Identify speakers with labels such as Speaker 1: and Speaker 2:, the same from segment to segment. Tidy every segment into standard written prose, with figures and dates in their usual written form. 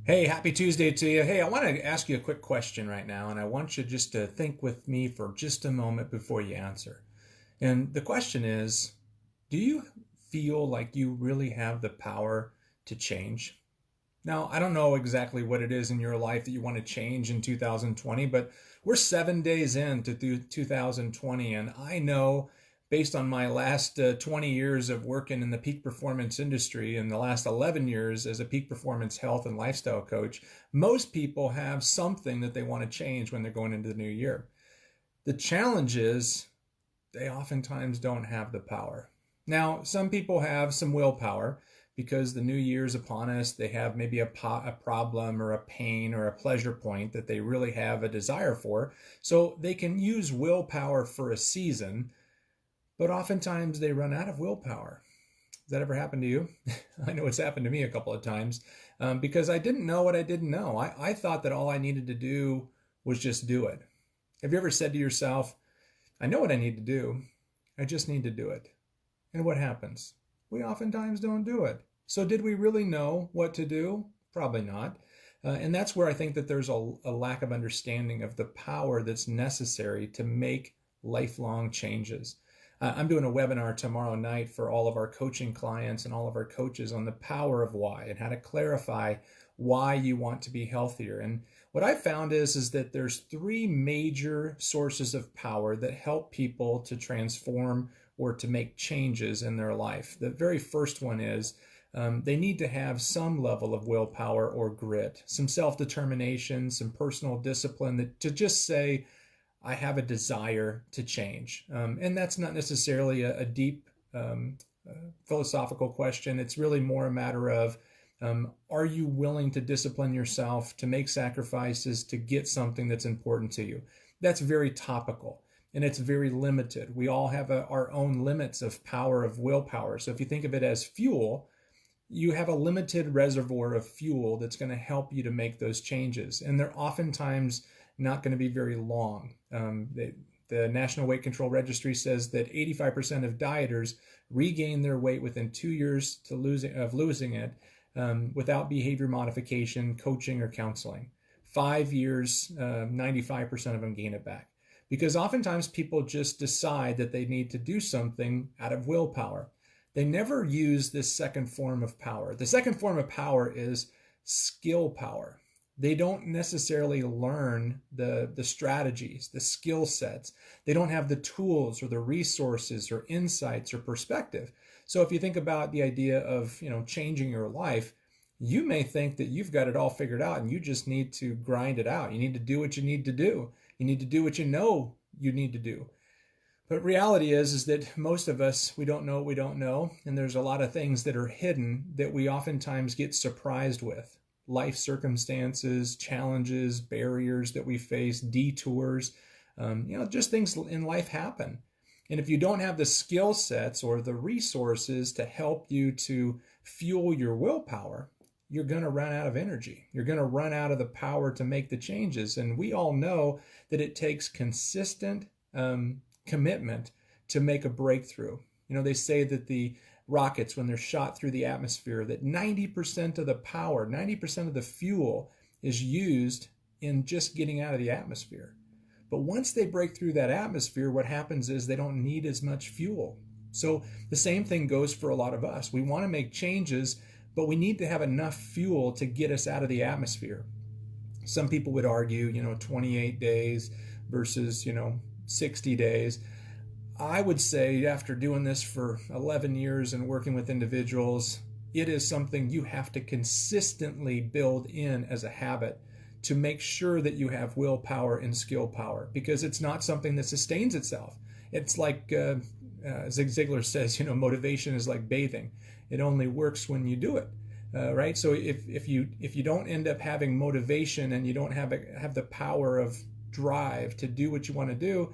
Speaker 1: Hey, happy Tuesday to you. Hey, I want to ask you a quick question right now, and I want you just to think with me for just a moment before you answer. And the question is, do you feel like you really have the power to change? Now, I don't know exactly what it is in your life that you want to change in 2020, but we're 7 days into 2020, and I know based on my last 20 years of working in the peak performance industry and the last 11 years as a peak performance health and lifestyle coach, most people have something that they want to change when they're going into the new year. The challenge is they oftentimes don't have the power. Now, some people have some willpower because the new year's upon us. They have maybe a problem or a pain or a pleasure point that they really have a desire for. So they can use willpower for a season, but oftentimes they run out of willpower. Has that ever happened to you? I know it's happened to me a couple of times because I didn't know what I didn't know. I thought that all I needed to do was just do it. Have you ever said to yourself, I know what I need to do, I just need to do it? And what happens? We oftentimes don't do it. So, did we really know what to do? Probably not. And that's where I think that there's a lack of understanding of the power that's necessary to make lifelong changes. I'm doing a webinar tomorrow night for all of our coaching clients and all of our coaches on the power of why and how to clarify why you want to be healthier. And what I found is that there's three major sources of power that help people to transform or to make changes in their life. The very first one is they need to have some level of willpower or grit, some self determination, some personal discipline that, to just say, I have a desire to change. And that's not necessarily a deep philosophical question. It's really more a matter of are you willing to discipline yourself, to make sacrifices, to get something that's important to you? That's very topical and it's very limited. We all have our own limits of power of willpower. So if you think of it as fuel, you have a limited reservoir of fuel that's going to help you to make those changes. And they're oftentimes not going to be very long. The National Weight Control Registry says that 85% of dieters regain their weight within 2 years of losing it without behavior modification, coaching, or counseling. 5 years, 95% of them gain it back. Because oftentimes people just decide that they need to do something out of willpower. They never use this second form of power. The second form of power is skill power. They don't necessarily learn the strategies, the skill sets. They don't have the tools or the resources or insights or perspective. So if you think about the idea of, changing your life, you may think that you've got it all figured out and you just need to grind it out. You need to do what you need to do. You need to do what you know you need to do. But reality is that most of us, we don't know what we don't know. And there's a lot of things that are hidden that we oftentimes get surprised with. Life circumstances, challenges, barriers that we face, detours, just things in life happen. And if you don't have the skill sets or the resources to help you to fuel your willpower, you're going to run out of energy. You're going to run out of the power to make the changes. And we all know that it takes consistent commitment to make a breakthrough. They say that the rockets, when they're shot through the atmosphere, that 90% of the power, 90% of the fuel is used in just getting out of the atmosphere. But once they break through that atmosphere, what happens is they don't need as much fuel. So the same thing goes for a lot of us. We want to make changes, but we need to have enough fuel to get us out of the atmosphere. Some people would argue, 28 days versus, 60 days. I would say after doing this for 11 years and working with individuals, it is something you have to consistently build in as a habit to make sure that you have willpower and skill power, because it's not something that sustains itself. It's like Zig Ziglar says, motivation is like bathing. It only works when you do it. Right? So if you don't end up having motivation and you don't have the power of drive to do what you want to do,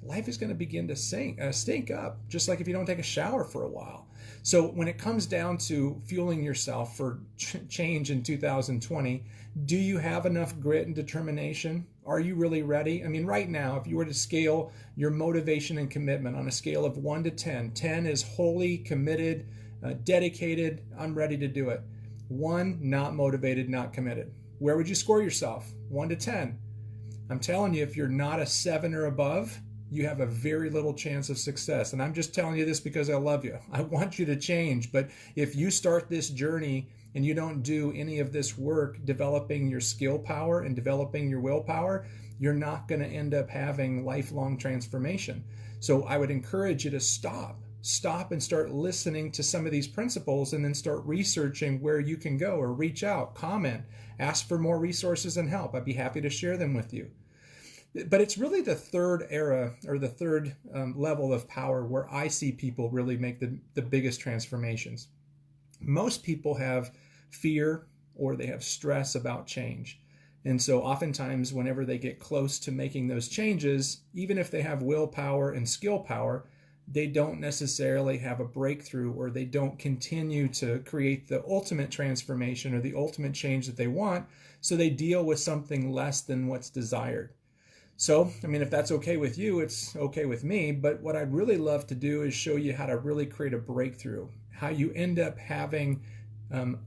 Speaker 1: life is going to begin to stink up, just like if you don't take a shower for a while. So when it comes down to fueling yourself for change in 2020, do you have enough grit and determination? Are you really ready? I mean, right now, if you were to scale your motivation and commitment on a scale of 1 to 10, 10 is wholly committed, dedicated, I'm ready to do it. 1, not motivated, not committed. Where would you score yourself? 1 to 10. I'm telling you, if you're not a 7 or above, you have a very little chance of success. And I'm just telling you this because I love you. I want you to change. But if you start this journey and you don't do any of this work developing your skill power and developing your willpower, you're not going to end up having lifelong transformation. So I would encourage you to stop and start listening to some of these principles, and then start researching where you can go, or reach out, comment, ask for more resources and help. I'd be happy to share them with you. But it's really the third era, or the third level of power, where I see people really make the biggest transformations. Most people have fear or they have stress about change. And so oftentimes whenever they get close to making those changes, even if they have willpower and skill power, they don't necessarily have a breakthrough, or they don't continue to create the ultimate transformation or the ultimate change that they want. So they deal with something less than what's desired. So, I mean, if that's okay with you, it's okay with me. But what I'd really love to do is show you how to really create a breakthrough, how you end up having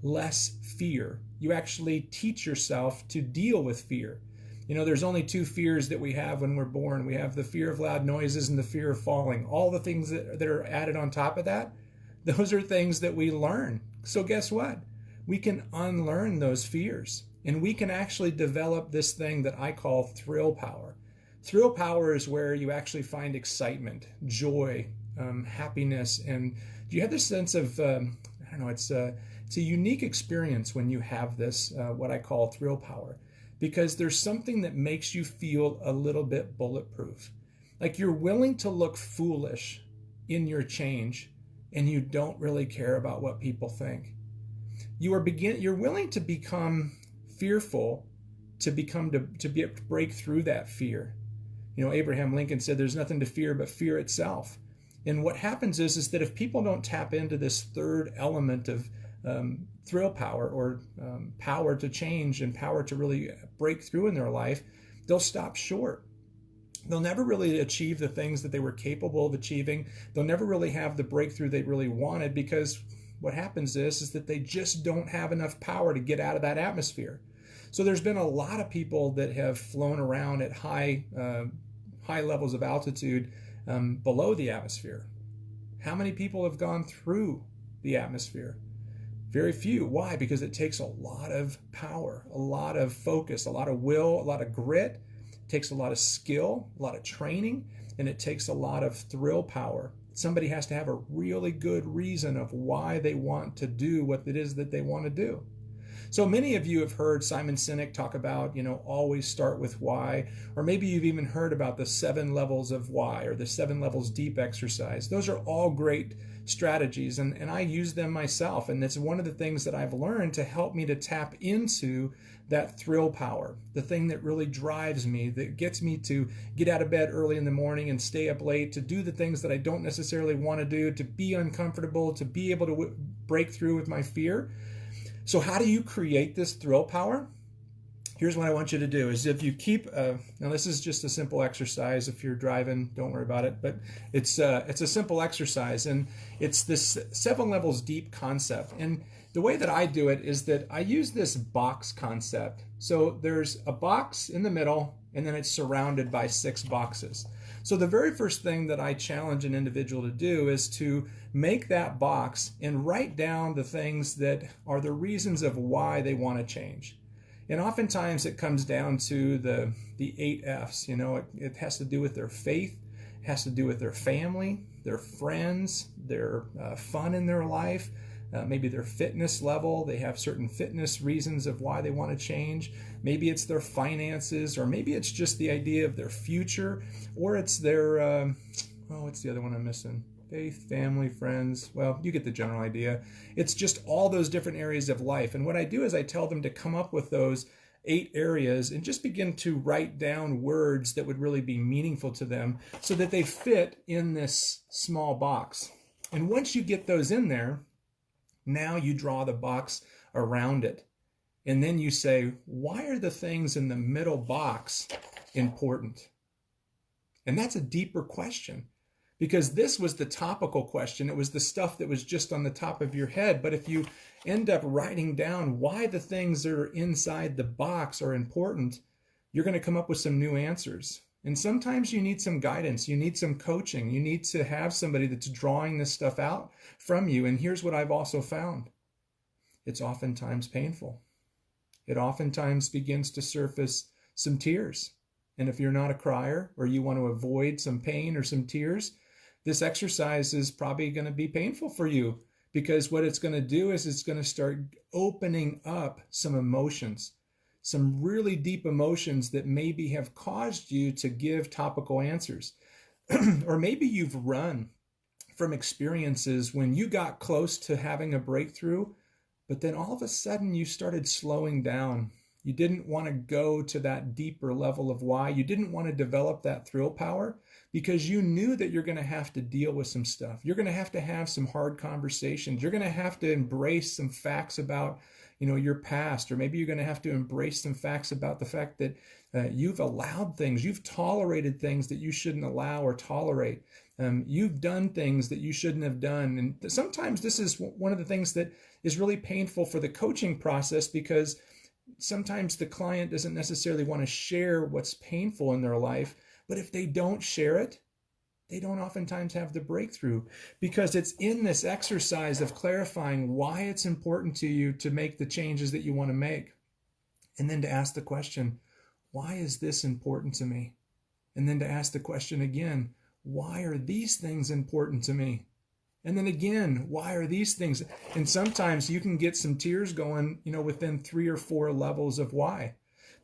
Speaker 1: less fear. You actually teach yourself to deal with fear. You know, there's only 2 fears that we have when we're born. We have the fear of loud noises and the fear of falling. All the things that are added on top of that, those are things that we learn. So guess what? We can unlearn those fears, and we can actually develop this thing that I call thrill power. Thrill power is where you actually find excitement, joy, happiness, and you have this sense of, I don't know, it's a unique experience when you have this, what I call thrill power. Because there's something that makes you feel a little bit bulletproof. Like you're willing to look foolish in your change, and you don't really care about what people think. You're willing to become fearful to be able to break through that fear. You know, Abraham Lincoln said there's nothing to fear but fear itself. And what happens is that if people don't tap into this third element of thrill power, or power to change and power to really break through in their life, they'll stop short. They'll never really achieve the things that they were capable of achieving. They'll never really have the breakthrough they really wanted, because what happens is that they just don't have enough power to get out of that atmosphere. So there's been a lot of people that have flown around at high levels of altitude below the atmosphere. How many people have gone through the atmosphere? Very few. Why? Because it takes a lot of power, a lot of focus, a lot of will, a lot of grit. It takes a lot of skill, a lot of training, and it takes a lot of thrill power. Somebody has to have a really good reason of why they want to do what it is that they want to do. So many of you have heard Simon Sinek talk about, always start with why, or maybe you've even heard about the 7 levels of why, or the 7 levels deep exercise. Those are all great strategies, and I use them myself, and it's one of the things that I've learned to help me to tap into that thrill power, the thing that really drives me, that gets me to get out of bed early in the morning and stay up late, to do the things that I don't necessarily want to do, to be uncomfortable, to be able to break through with my fear. So how do you create this thrill power? Here's what I want you to do is if you keep, now this is just a simple exercise. If you're driving, don't worry about it, but it's a simple exercise, and it's this 7 levels deep concept. And the way that I do it is that I use this box concept. So there's a box in the middle, and then it's surrounded by 6 boxes. So the very first thing that I challenge an individual to do is to make that box and write down the things that are the reasons of why they want to change. And oftentimes it comes down to the 8 F's. It has to do with their faith, it has to do with their family, their friends, their fun in their life, maybe their fitness level. They have certain fitness reasons of why they want to change. Maybe it's their finances, or maybe it's just the idea of their future, or it's their, what's the other one I'm missing? Faith, family, friends. Well, you get the general idea. It's just all those different areas of life. And what I do is I tell them to come up with those 8 areas and just begin to write down words that would really be meaningful to them so that they fit in this small box. And once you get those in there, now you draw the box around it. And then you say, why are the things in the middle box important? And that's a deeper question. because this was the topical question. It was the stuff that was just on the top of your head. But if you end up writing down why the things that are inside the box are important, you're going to come up with some new answers. And sometimes you need some guidance. You need some coaching. You need to have somebody that's drawing this stuff out from you. And here's what I've also found. It's oftentimes painful. It oftentimes begins to surface some tears. And if you're not a crier or you want to avoid some pain or some tears, this exercise is probably going to be painful for you, because what it's going to do is it's going to start opening up some emotions, some really deep emotions that maybe have caused you to give topical answers. Or maybe you've run from experiences when you got close to having a breakthrough, but then all of a sudden you started slowing down. You didn't want to go to that deeper level of why. You didn't want to develop that thrill power because you knew that you're going to have to deal with some stuff. You're going to have some hard conversations. You're going to have to embrace some facts about, your past, or maybe you're going to have to embrace some facts about the fact that you've allowed things, you've tolerated things that you shouldn't allow or tolerate. You've done things that you shouldn't have done. And sometimes this is one of the things that is really painful for the coaching process, because sometimes the client doesn't necessarily want to share what's painful in their life, but if they don't share it, they don't oftentimes have the breakthrough, because it's in this exercise of clarifying why it's important to you to make the changes that you want to make. And then to ask the question, why is this important to me? And then to ask the question again, why are these things important to me? And then again, why are these things? And sometimes you can get some tears going, within 3 or 4 levels of why.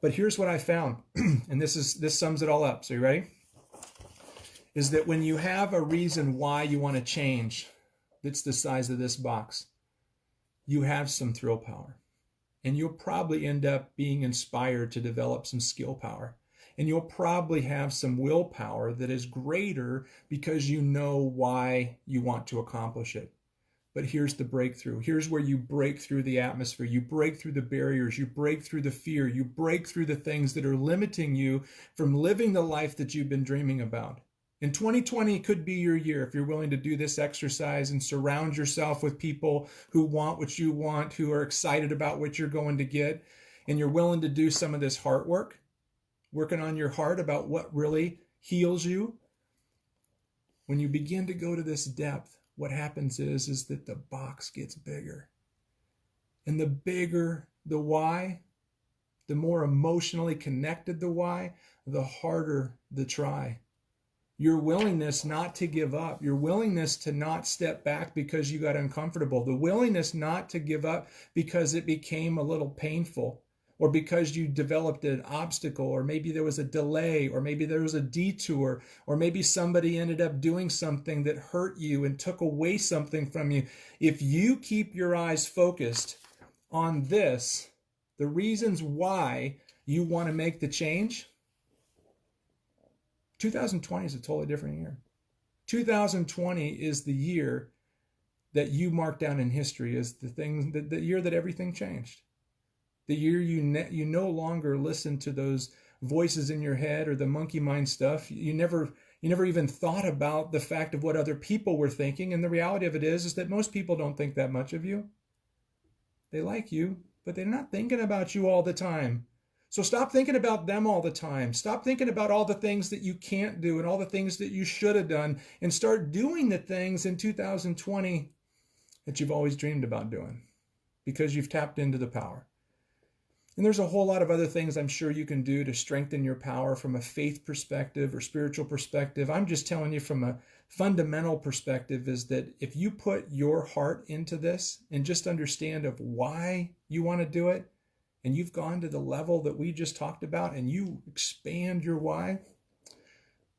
Speaker 1: But here's what I found, and this sums it all up. So you ready? Is that when you have a reason why you want to change, that's the size of this box, you have some thrill power. And you'll probably end up being inspired to develop some skill power. And you'll probably have some willpower that is greater because you know why you want to accomplish it. But here's the breakthrough. Here's where you break through the atmosphere. You break through the barriers. You break through the fear. You break through the things that are limiting you from living the life that you've been dreaming about. And 2020 could be your year if you're willing to do this exercise and surround yourself with people who want what you want, who are excited about what you're going to get, and you're willing to do some of this heart work, working on your heart about what really heals you. When you begin to go to this depth, what happens is that the box gets bigger. And the bigger the why, the more emotionally connected the why, the harder the try. Your willingness not to give up, your willingness to not step back because you got uncomfortable, the willingness not to give up because it became a little painful, or because you developed an obstacle, or maybe there was a delay, or maybe there was a detour, or maybe somebody ended up doing something that hurt you and took away something from you. If you keep your eyes focused on this, the reasons why you want to make the change, 2020 is a totally different year. 2020 is the year that you mark down in history as the year that everything changed. The year you no longer listen to those voices in your head or the monkey mind stuff. You never even thought about the fact of what other people were thinking. And the reality of it is that most people don't think that much of you. They like you, but they're not thinking about you all the time. So stop thinking about them all the time. Stop thinking about all the things that you can't do and all the things that you should have done, and start doing the things in 2020 that you've always dreamed about doing, because you've tapped into the power. And there's a whole lot of other things I'm sure you can do to strengthen your power from a faith perspective or spiritual perspective. I'm just telling you from a fundamental perspective is that if you put your heart into this and just understand of why you want to do it, and you've gone to the level that we just talked about, and you expand your why,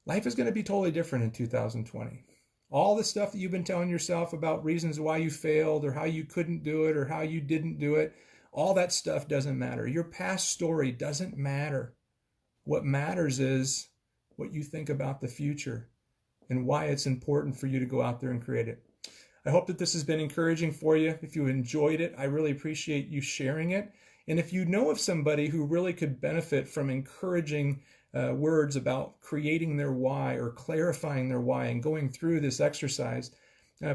Speaker 1: life is going to be totally different in 2020. All the stuff that you've been telling yourself about reasons why you failed, or how you couldn't do it, or how you didn't do it, all that stuff doesn't matter. Your past story doesn't matter. What matters is what you think about the future and why it's important for you to go out there and create it. I hope that this has been encouraging for you. If you enjoyed it, I really appreciate you sharing it. And if you know of somebody who really could benefit from encouraging words about creating their why or clarifying their why and going through this exercise,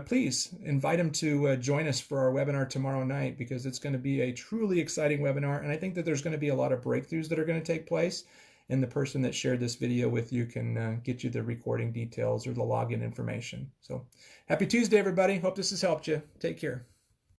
Speaker 1: please invite them to join us for our webinar tomorrow night, because it's going to be a truly exciting webinar. And I think that there's going to be a lot of breakthroughs that are going to take place. And the person that shared this video with you can get you the recording details or the login information. So happy Tuesday, everybody. Hope this has helped you. Take care.